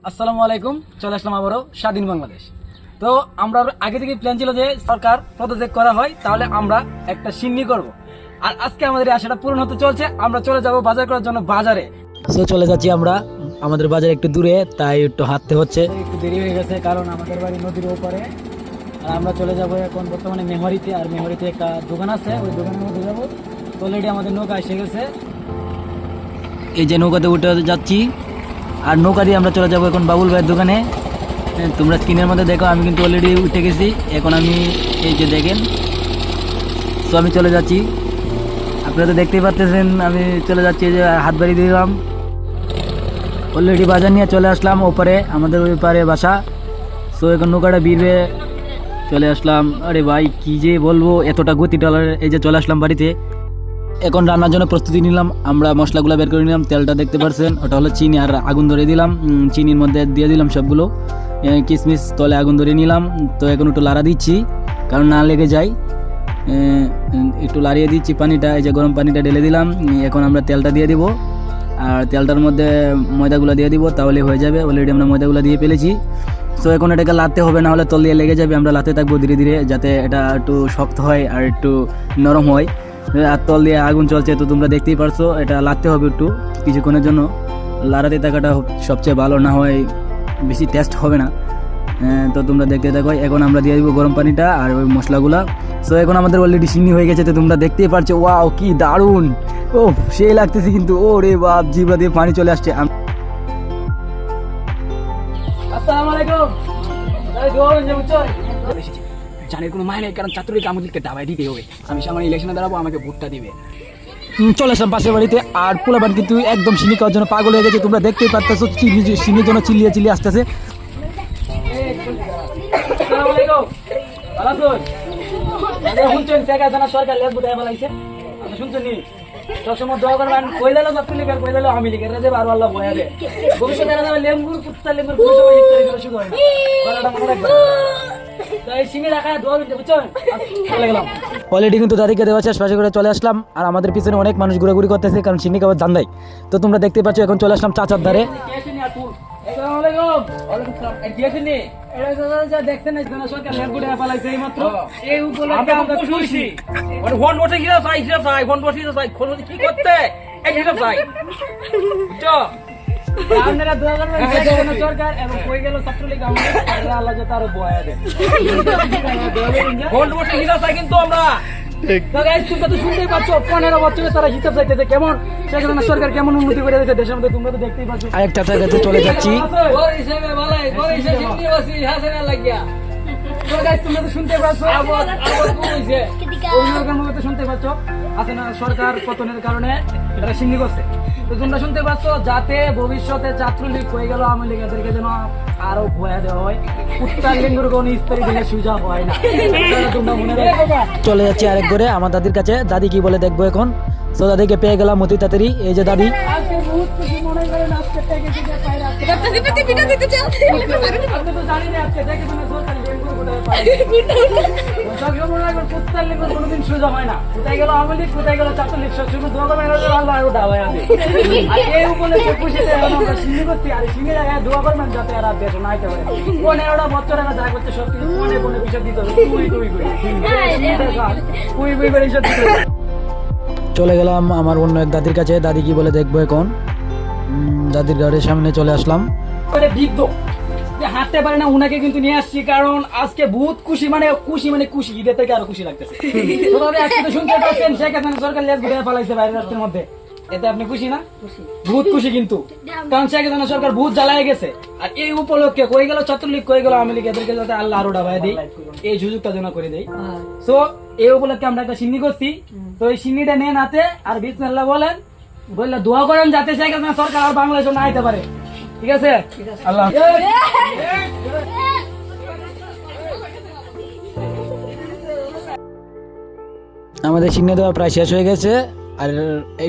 আসসালামু আলাইকুম। চলে আসলাম আবারও স্বাধীন বাংলাদেশ। তো আমরা আগে থেকে প্ল্যান ছিল যে সরকার পদত্যাগ করা হয় তাহলে আমরা একটা সিন্নি করব, আর আজকে আমাদের এই আশাটা পূরণ হতে চলছে। আমরা চলে যাব বাজার করার জন্য বাজারে। সো চলে যাচ্ছি আমরা, আমাদের বাজার একটু দূরে, তাই একটু হাঁটতে হচ্ছে। একটু দেরি হয়ে গেছে কারণ আমাদের বাড়ি নদীর ওপারে, আর আমরা চলে যাব এখন বর্তমানে মেহরিতে। আর মেহরিতে একটা দোকান আছে, ওই দোকানের মধ্যে যাবো। অলরেডি আমাদের নৌকা এসে গেছে। এই যে নৌকাতে উঠে যাচ্ছি, আর নৌকা দিয়ে আমরা চলে যাবো এখন বাবুল ভাইয়ের দোকানে। তোমরা স্ক্রিনের মধ্যে দেখো, আমি কিন্তু অলরেডি উঠে গেছি। এখন আমি এই যে দেখেন, তো আমি চলে যাচ্ছি। আপনারা তো দেখতেই পাচ্ছেন আমি চলে যাচ্ছি, এই যে হাত বাড়িয়ে দিলাম। অলরেডি বাজার নিয়ে চলে আসলাম ওপারে, আমাদের ওই পারে বাসা। সো এখন নৌকাটা বিরবে চলে আসলাম। আরে ভাই কি যে বলবো, এতটা গতি ডলার। এই যে চলে আসলাম বাড়িতে। এখন রান্নার জন্য প্রস্তুতি নিলাম, আমরা মশলাগুলো বের করে নিলাম। তেলটা দেখতে পাচ্ছেন, ওটা হলো চিনি, আর আগুন ধরে দিলাম। চিনির মধ্যে দিয়ে দিলাম সবগুলো কিশমিশ, তলে আগুন ধরে নিলাম। তো এখন একটু লাড়া দিচ্ছি কারণ না লেগে যায়। একটু লাড়িয়ে দিচ্ছি পানিটা, এই যে গরম পানিটা ঢেলে দিলাম। এখন আমরা তেলটা দিয়ে দিব, আর তেলটার মধ্যে ময়দাগুলো দিয়ে দিব, তাহলে হয়ে যাবে। অলরেডি আমরা ময়দাগুলো দিয়ে ফেলেছি। সো এখন এটাকে লাতে হবে, না হলে তল দিয়ে লেগে যাবে। আমরা লাতে থাকবো ধীরে ধীরে, যাতে এটা একটু শক্ত হয় আর একটু নরম হয়। আর তল দিয়ে আগুন চলছে, তো তোমরা দেখতেই পারছো। এটা লাতে হবে একটু কিছুক্ষণের জন্য। লাড়াতে থাকাটা সবচেয়ে ভালো, না হয় বেশি টেস্ট হবে না। তো তোমরা দেখতে থাকো। এখন আমরা দিয়ে দিব গরম পানিটা আর ওই মশলাগুলা। সো এখন আমাদের অলরেডি সিন্নি হয়ে গেছে, তো তোমরা দেখতেই পারছো। ওয়াও কি দারুণ, ও সেই লাগতেছে কিন্তু। ও রে বাপ, জিভা দিয়ে পানি চলে আসছে। আসসালামু আলাইকুম। জানের কোনো মায় নেই, কারণ ছাত্রলীগ আমাদেরকে দাবাই দিতে হবে। আমি সামনে ইলেকশনে দাঁড়াবো, আমাকে ভোটটা দিবে। চলে আসলাম পাশের বাড়িতে, আর পোলাবান কিন্তু একদম সিন্নি খাওয়ার জন্য পাগল হয়ে গেছে। তোমরা দেখতেই পারতেছো, সিন্নির জন্য চিল্লিয়ে চিল্লিয়ে আসতেছে। সরকার লেস বুঝাই বলাইছে, আপনি শুনছেন নি? সবসময় দোয়া করবেন, কই দিল ছাত্রলীগ আর কই দিল আমি লীগের রাজে বারো আল্লাহ বয়া দে। ভবিষ্যতে লেম্বুর কুত্তা লেম্বুর শুধু হয় না, গলাটা মনে রাখবেন। অলরেডি কিন্তু দাদিকে দেওয়া শেষ, পাশে করে চলে আসলাম। আর আমাদের পিছনে অনেক মানুষ ঘোরাঘুরি করতেছে, কারণ সিন্নি খাবার জান দেয়। তো তোমরা দেখতে পাচ্ছ, এখন চলে আসলাম চাচার ধারে। আপনারা দোয়া করবেন সরকার এবং কই গেল ছাত্রলীগ আমাদের আল্লাহ যাতে আরো বয়া দেয়। ভোট ভোটে হিসাব চাই কিন্তু আমরা। শুনতেই পাচ্ছ 15 বছরে তারা হিসাব চাইতেছে কেমন সেখানে সরকার কেমন উন্নতি করে দিয়েছে দেশের মধ্যে, তোমরা তো দেখতেই পাচ্ছ। আরেকটা জায়গাতে চলে যাচ্ছি। তোমরা তো শুনতে পাচ্ছ, শুনতে পাচ্ছ আছে না, সরকার পতনের কারণে এটা সিন্নি করছে। তো তোমরা শুনতে পাচ্ছ, যাতে ভবিষ্যতে ছাত্রলীগ হয়ে গেল আওয়ামী লীগ এদেরকে যেন আরো ভয়া দেওয়া হয়, উত্তর লিঙ্গের কোন স্তরে দিলে সুজা হয় না। তোমরা মনে রাখো। চলে যাচ্ছি আরেক ঘরে আমাদের দাদির কাছে। দাদি কি বলে দেখবো এখন। সো দাদিকে পেয়ে গেলাম অতি তাড়াতাড়ি। এই যে দাদি, কোনোদিন সুযোগ হয় না। কোথায় গেল আওয়ামী লীগ, কোথায় গেল ছাত্রলীগ, শুধু দোয়া করবেন আল্লাহ আরো ডাবায় আছে। এই উপলক্ষে খুশিতে আমরা সিন্নি করছি, আর সিন্নি জায়গায় দোয়া করবেন যাতে এরা দেশ না আইতে পারে। 15টা বছর এরা যা করছে সব কিছু কোনে বিষয় দিতে হবে। চলে গেলাম আমার অন্য এক দাদির কাছে। দাদি কি বলে দেখবো এখন। দাদির ঘরের সামনে চলে আসলাম। হাঁটতে পারে না, উনাকে কিন্তু নিয়ে আসছি কারণ আজকে বহুত খুশি, মানে খুশি ঈদের থেকে আরো খুশি লাগতেছে। আজকে শুনতে পাচ্ছেন শেখ হাসিনা সরকার লেজ ঘুরে ফেলাইছে বাইরের রাষ্ট্রের মধ্যে। এতে আপনি খুশি না? বহুত খুশি কিন্তু, কারণ শেখ হাসিনা সরকার বহুত জ্বালায় গেছে। আর এই উপলক্ষে কই গেল ছাত্রলীগ, কই গেল আওয়ামী লীগ, এদেরকে যাতে আল্লাহ আরো ডাবায় দেয়, এই সুযোগটা যেন করে দেয়। সো এই উপলক্ষে আমরা একটা সিন্নি করছি। তো এই সিন্নিটা নেন হাতে, আর বিসমিল্লাহ বলেন, বললে দোয়া করেন যাতে শেখ হাসিনা সরকার আর বাংলাদেশে না আইতে পারে। ঠিক আছে? আল্লাহ আমাদের সিন্নি দেওয়া প্রায় শেষ হয়ে গেছে, আর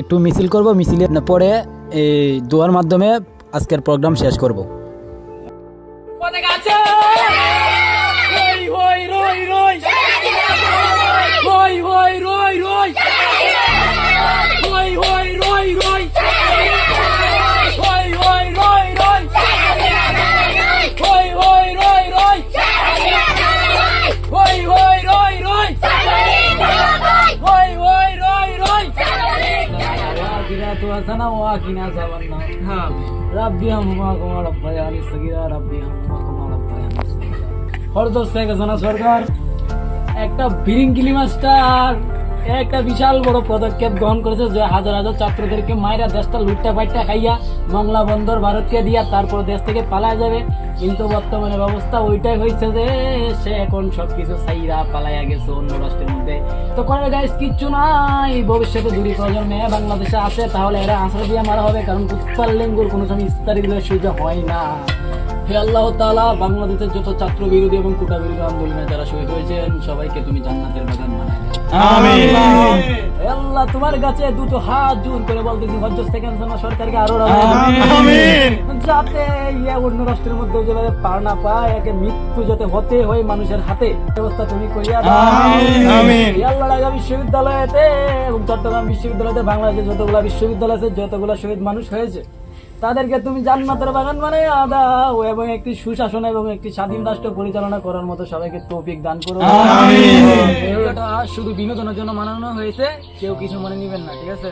একটু মিছিল করব। মিছিলের পরে এই দোয়ার মাধ্যমে আজকের প্রোগ্রাম শেষ করব। কিনা যাবার না রাব্বি হাম্মা কুমার আব্বায়ানি সগীরা রাব্বি হাম্মা কুমার আব্বায়ানি সগীরা হরদর শেখ হাসিনা সরকার একটা বিরিঙ্গিলি মাস্টার একটা বিশাল বড় পদক্ষেপ গ্রহণ করেছে যে হাজার হাজার ছাত্রদেরকে মায়েরা দেশটা লুটটা পাইটা খাইয়া বাংলা বন্দর ভারতকে দিয়া তারপর দেশ থেকে পালায় যাবে, কিন্তু বর্তমানে অবস্থা ওইটাই হয়েছে যে সে এখন সবকিছু সাইরা পালাইয়া গেছে অন্য রাষ্ট্রের মধ্যে। তো করে গাইস কিচ্ছু নাই, ভবিষ্যতে দুই প্রজন্মে বাংলাদেশে আসে তাহলে এরা আশ্রয় দিয়ে মারা হবে, কারণ উত্তর লেঙ্গুর কোনো সময় ইস্তারি দিলে সুযোগ হয় না। হে আল্লাহ তাআলা, বাংলাদেশের যত ছাত্র বিরোধী এবং কোটা বিরোধী আন্দোলনে যারা শহীদ হয়েছেন সবাইকে তুমি জান্নাতের বাগান বানায় দাও। আমিন। হে আল্লাহ, তোমার কাছে দুটো হাত জোর করে বলতেছি হজরত শেখ হাসিনা সরকারকে আরো আমিন। যাতে অন্য রাষ্ট্রের মধ্যে যেভাবে পার না পায়, একে মৃত্যু যাতে হতে হয় মানুষের হাতে, ব্যবস্থা তুমি করিয়া দাও। আমিন। হে আল্লাহ, ঢাকা বিশ্ববিদ্যালয়তে এবং চট্টগ্রাম বিশ্ববিদ্যালয়তে বাংলাদেশের যতগুলা বিশ্ববিদ্যালয় আছে, যতগুলা শহীদ মানুষ হয়েছে তাদেরকে তুমি জান্নাতের বাগান বানায় দাও এবং একটি সুশাসন এবং একটি স্বাধীন রাষ্ট্র পরিচালনা করার মতো সবাইকে তৌফিক দান করো। আমিন। ভিডিওটা শুধু বিনোদনের জন্য বানানো হয়েছে, কেউ কিছু মনে নিবেন না, ঠিক আছে?